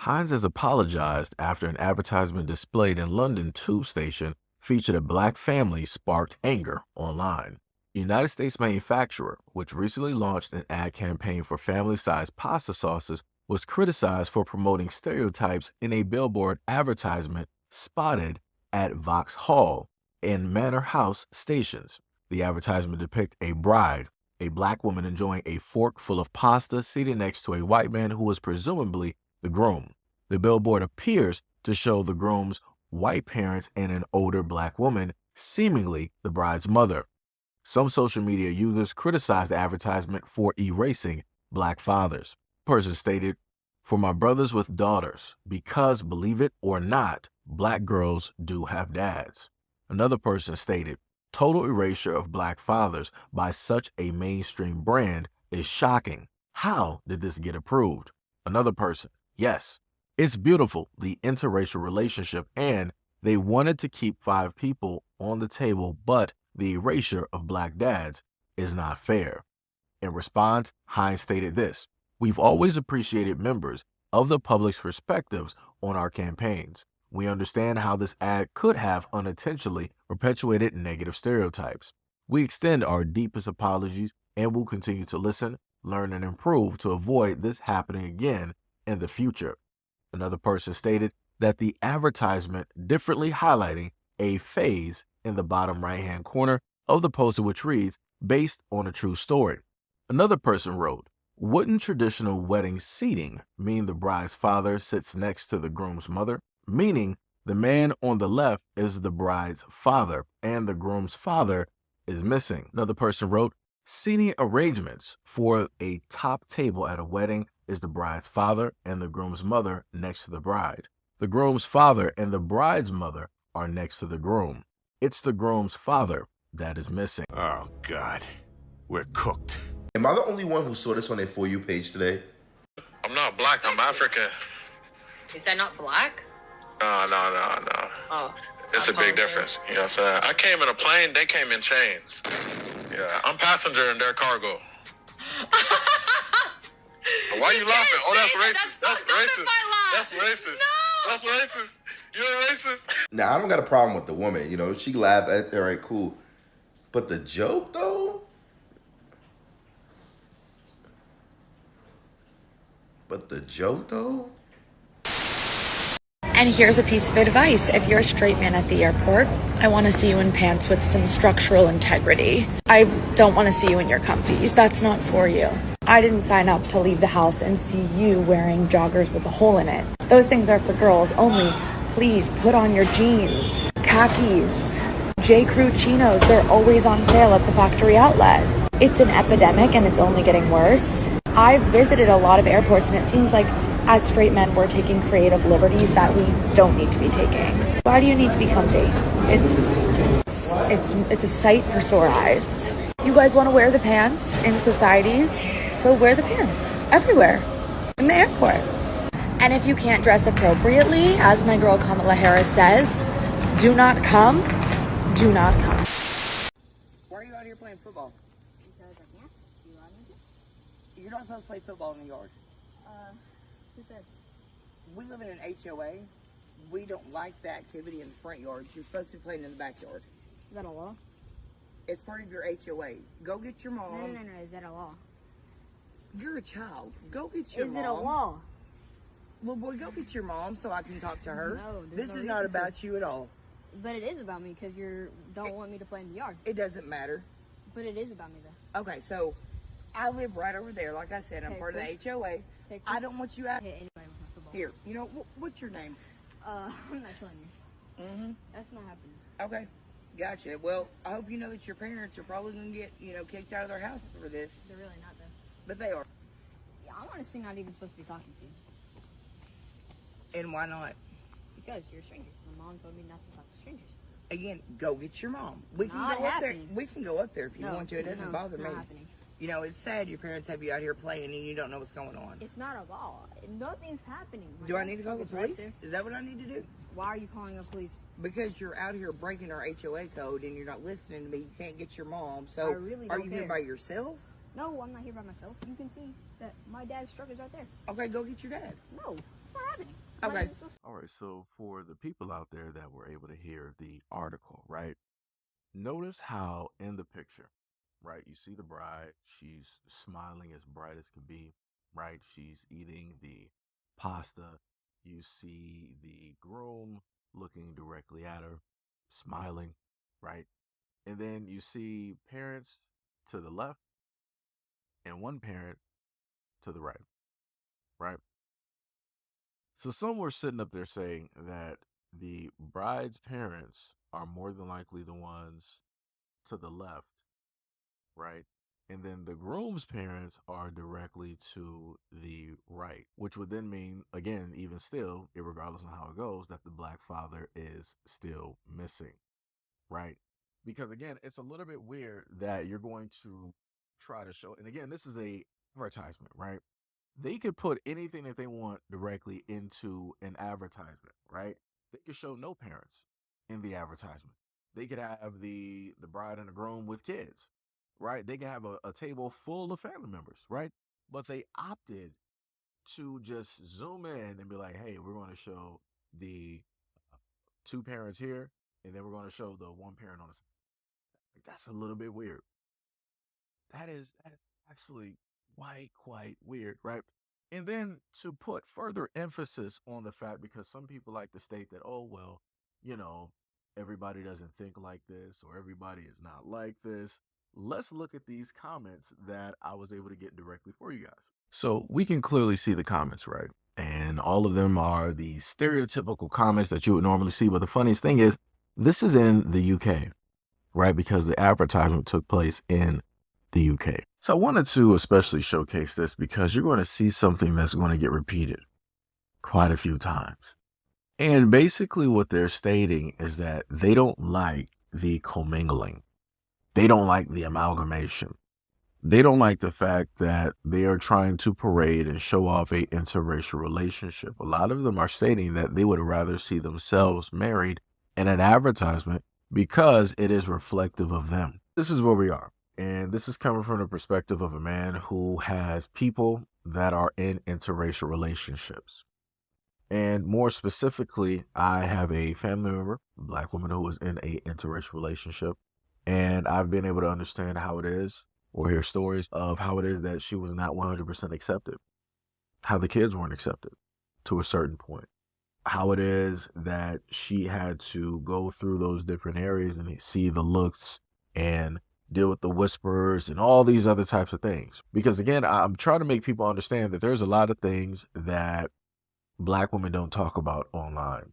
Heinz has apologized after an advertisement displayed in London tube station featured a black family sparked anger online. The United States manufacturer, which recently launched an ad campaign for family-sized pasta sauces, was criticized for promoting stereotypes in a billboard advertisement spotted at Vauxhall and Manor House stations. The advertisement depicts a bride, a black woman enjoying a fork full of pasta seated next to a white man who was presumably the groom. The billboard appears to show the groom's white parents and an older black woman, seemingly the bride's mother. Some social media users criticized the advertisement for erasing black fathers. The person stated, "For my brothers with daughters, because believe it or not, black girls do have dads." Another person stated, "Total erasure of black fathers by such a mainstream brand is shocking. How did this get approved?" Another person, "Yes, it's beautiful, the interracial relationship, and they wanted to keep 5 people on the table, but the erasure of black dads is not fair." In response, Heinz stated this, "We've always appreciated members of the public's perspectives on our campaigns. We understand how this ad could have unintentionally perpetuated negative stereotypes. We extend our deepest apologies and will continue to listen, learn, and improve to avoid this happening again in the future." Another person stated that the advertisement differently highlighting a phase in the bottom right-hand corner of the poster, which reads, "Based on a true story." Another person wrote, "Wouldn't traditional wedding seating mean the bride's father sits next to the groom's mother? Meaning the man on the left is the bride's father and the groom's father is missing." Another person wrote, "Seating arrangements for a top table at a wedding is the bride's father and the groom's mother next to the bride. The groom's father and the bride's mother are next to the groom. It's the groom's father that is missing." Oh, God. We're cooked. Am I the only one who saw this on their For You page today? I'm not black, I'm African. Is that not black? No. Oh. It's a big difference. You know what I'm saying? I came in a plane, they came in chains. Yeah, I'm passenger in their cargo. Why you laughing? Oh, that's racist. That's racist. That's racist. No. That's racist. You're a racist. Now, I don't got a problem with the woman. You know, she laughed at, all right, cool. But the joke, though? And here's a piece of advice. If you're a straight man at the airport, I want to see you in pants with some structural integrity. I don't want to see you in your comfies. That's not for you. I didn't sign up to leave the house and see you wearing joggers with a hole in it. Those things are for girls only. Please put on your jeans, khakis, J. Crew chinos. They're always on sale at the factory outlet. It's an epidemic and it's only getting worse. I've visited a lot of airports and it seems like as straight men, we're taking creative liberties that we don't need to be taking. Why do you need to be comfy? It's a sight for sore eyes. You guys want to wear the pants in society, so wear the pants everywhere in the airport. And if you can't dress appropriately, as my girl Kamala Harris says, do not come. Do not come. Why are you out here playing football? Because I can't. You want me to? You're not supposed to play football in the yard. Who says? We live in an HOA. We don't like the activity in the front yard. You're supposed to be playing in the backyard. Is that a law? It's part of your HOA. Go get your mom. No. Is that a law? You're a child. Go get your mom. Is it a law? Well, boy, go get your mom so I can talk to her. No, this no is not about you at all. But it is about me because you don't want me to play in the yard. It doesn't matter. But it is about me though. Okay, so I live right over there. Like I said, I'm part of the HOA. I don't want you out. Hit anybody with my football. Here, you know, what's your name? I'm not telling you. Mm-hmm. That's not happening. Okay, gotcha. Well, I hope you know that your parents are probably going to get, kicked out of their house for this. They're really not though. But they are. Yeah, I'm honestly not even supposed to be talking to you. And why not? Because you're a stranger. My mom told me not to talk to strangers. Again, go get your mom. We can Not go up happening. there. We can go up there if you want to. It doesn't bother me. Not happening. You know, it's sad your parents have you out here playing and you don't know what's going on. It's not a law. Nothing's happening. Do I need to call the police? Is that what I need to do? Why are you calling the police? Because you're out here breaking our HOA code and you're not listening to me. You can't get your mom. So, I really are don't you care. here by yourself? No, I'm not here by myself. You can see that my dad's truck is right there. Okay, go get your dad. No, it's not happening. Okay. All right, so for the people out there that were able to hear the article, right? Notice how in the picture, right, you see the bride, she's smiling as bright as can be, right? She's eating the pasta. You see the groom looking directly at her, smiling, right? And then you see parents to the left and one parent to the right, right? So some were sitting up there saying that the bride's parents are more than likely the ones to the left, right? And then the groom's parents are directly to the right, which would then mean, again, even still, regardless of how it goes, that the black father is still missing, right? Because again, it's a little bit weird that you're going to try to show, and again, this is a advertisement, right? They could put anything that they want directly into an advertisement, right? They could show no parents in the advertisement. They could have the bride and the groom with kids, right? They could have a table full of family members, right? But they opted to just zoom in and be like, hey, we're going to show the two parents here, and then we're going to show the one parent on the side. Like, that's a little bit weird. That is actually quite weird, right? And then to put further emphasis on the fact, because some people like to state that, oh well, you know, everybody doesn't think like this or everybody is not like this. Let's look at these comments that I was able to get directly for you guys. So we can clearly see the comments, right? And all of them are the stereotypical comments that you would normally see. But the funniest thing is, this is in the UK, right? Because the advertisement took place in the UK. So I wanted to especially showcase this because you're going to see something that's going to get repeated quite a few times. And basically what they're stating is that they don't like the commingling. They don't like the amalgamation. They don't like the fact that they are trying to parade and show off a interracial relationship. A lot of them are stating that they would rather see themselves married in an advertisement because it is reflective of them. This is where we are. And this is coming from the perspective of a man who has people that are in interracial relationships. And more specifically, I have a family member, a black woman who was in a interracial relationship. And I've been able to understand how it is, or hear stories of how it is that she was not 100% accepted, how the kids weren't accepted to a certain point, how it is that she had to go through those different areas and see the looks and deal with the whisperers and all these other types of things. Because again, I'm trying to make people understand that there's a lot of things that black women don't talk about online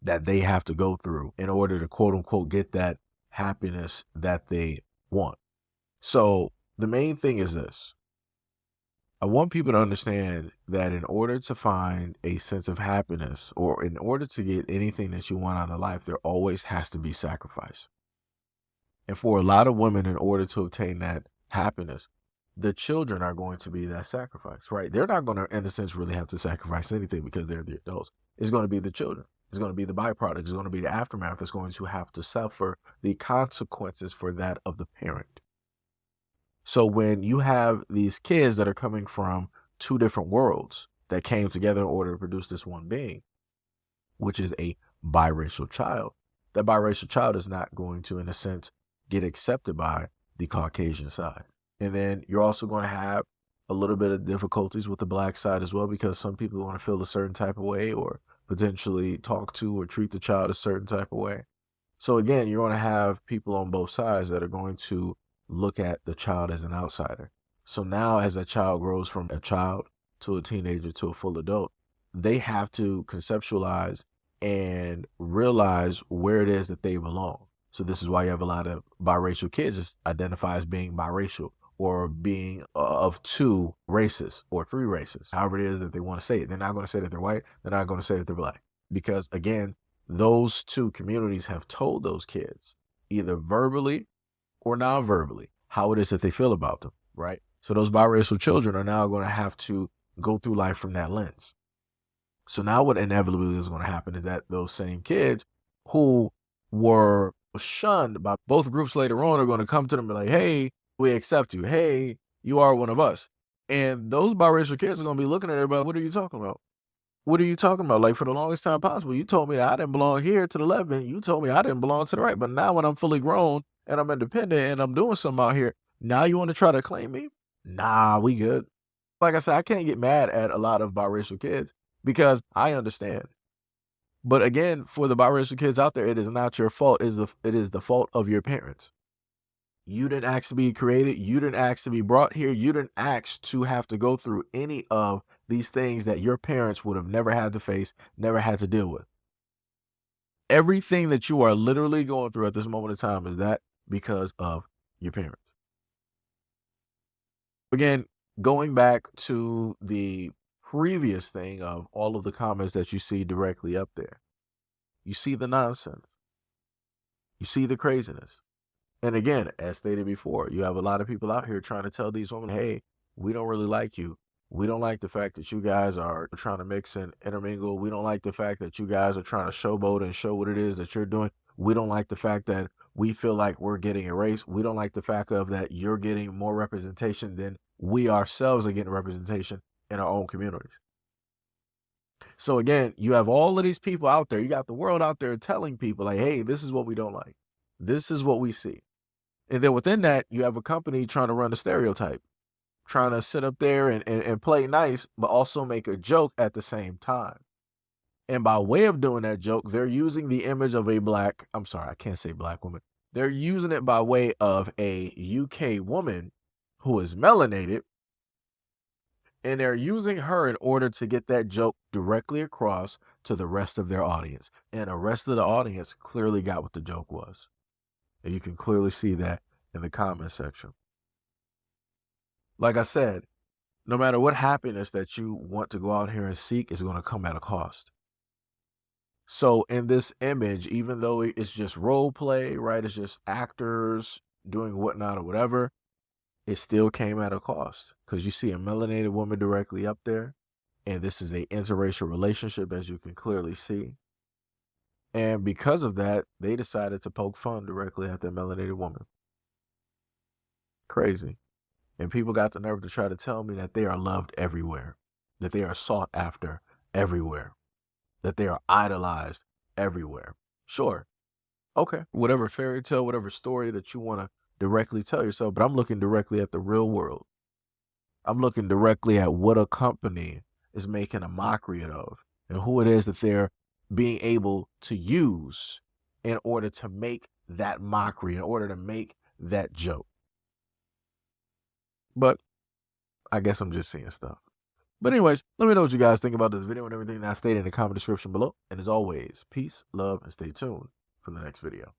that they have to go through in order to quote unquote get that happiness that they want. So the main thing is this. I want people to understand that in order to find a sense of happiness or in order to get anything that you want out of life, there always has to be sacrifice. And for a lot of women, in order to obtain that happiness, the children are going to be that sacrifice, right? They're not going to, in a sense, really have to sacrifice anything because they're the adults. It's going to be the children. It's going to be the byproduct. It's going to be the aftermath that's going to have to suffer the consequences for that of the parent. So when you have these kids that are coming from two different worlds that came together in order to produce this one being, which is a biracial child, that biracial child is not going to, in a sense, get accepted by the Caucasian side. And then you're also going to have a little bit of difficulties with the black side as well, because some people want to feel a certain type of way or potentially talk to or treat the child a certain type of way. So again, you're going to have people on both sides that are going to look at the child as an outsider. So now as a child grows from a child to a teenager to a full adult, they have to conceptualize and realize where it is that they belong. So this is why you have a lot of biracial kids just identify as being biracial or being of two races or three races, however it is that they want to say it. They're not going to say that they're white. They're not going to say that they're black. Because again, those two communities have told those kids either verbally or non-verbally how it is that they feel about them, right? So those biracial children are now going to have to go through life from that lens. So now what inevitably is going to happen is that those same kids who were shunned by both groups later on are going to come to them and be like, hey, we accept you. Hey, you are one of us. And those biracial kids are going to be looking at everybody, what are you talking about? What are you talking about? Like, for the longest time possible, you told me that I didn't belong here to the left, and you told me I didn't belong to the right. But now when I'm fully grown and I'm independent and I'm doing something out here, now you want to try to claim me? Nah, we good. Like I said, I can't get mad at a lot of biracial kids because I understand. But again, for the biracial kids out there, it is not your fault. It is the fault of your parents. You didn't ask to be created. You didn't ask to be brought here. You didn't ask to have to go through any of these things that your parents would have never had to face, never had to deal with. Everything that you are literally going through at this moment in time is that because of your parents. Again, going back to the previous thing of all of the comments that you see directly up there, you see the nonsense. You see the craziness. And again, as stated before, you have a lot of people out here trying to tell these women, hey, we don't really like you. We don't like the fact that you guys are trying to mix and intermingle. We don't like the fact that you guys are trying to showboat and show what it is that you're doing. We don't like the fact that we feel like we're getting erased. We don't like the fact of that you're getting more representation than we ourselves are getting representation in our own communities. So again, you have all of these people out there. You got the world out there telling people like, hey, this is what we don't like. This is what we see. And then within that, you have a company trying to run a stereotype, trying to sit up there and play nice, but also make a joke at the same time. And by way of doing that joke, they're using the image of a I can't say black woman. They're using it by way of a UK woman who is melanated. And they're using her in order to get that joke directly across to the rest of their audience. And the rest of the audience clearly got what the joke was. And you can clearly see that in the comment section. Like I said, no matter what happiness that you want to go out here and seek is going to come at a cost. So in this image, even though it's just role play, right? It's just actors doing whatnot or whatever, it still came at a cost because you see a melanated woman directly up there. And this is an interracial relationship, as you can clearly see. And because of that, they decided to poke fun directly at that melanated woman. Crazy. And people got the nerve to try to tell me that they are loved everywhere, that they are sought after everywhere, that they are idolized everywhere. Sure. Okay. Whatever fairy tale, whatever story that you want to directly tell yourself, but I'm looking directly at the real world. I'm looking directly at what a company is making a mockery of and who it is that they're being able to use in order to make that mockery, in order to make that joke. But I guess I'm just seeing stuff. But anyways, let me know what you guys think about this video and everything that I stated in the comment description below. And as always, peace, love, and stay tuned for the next video.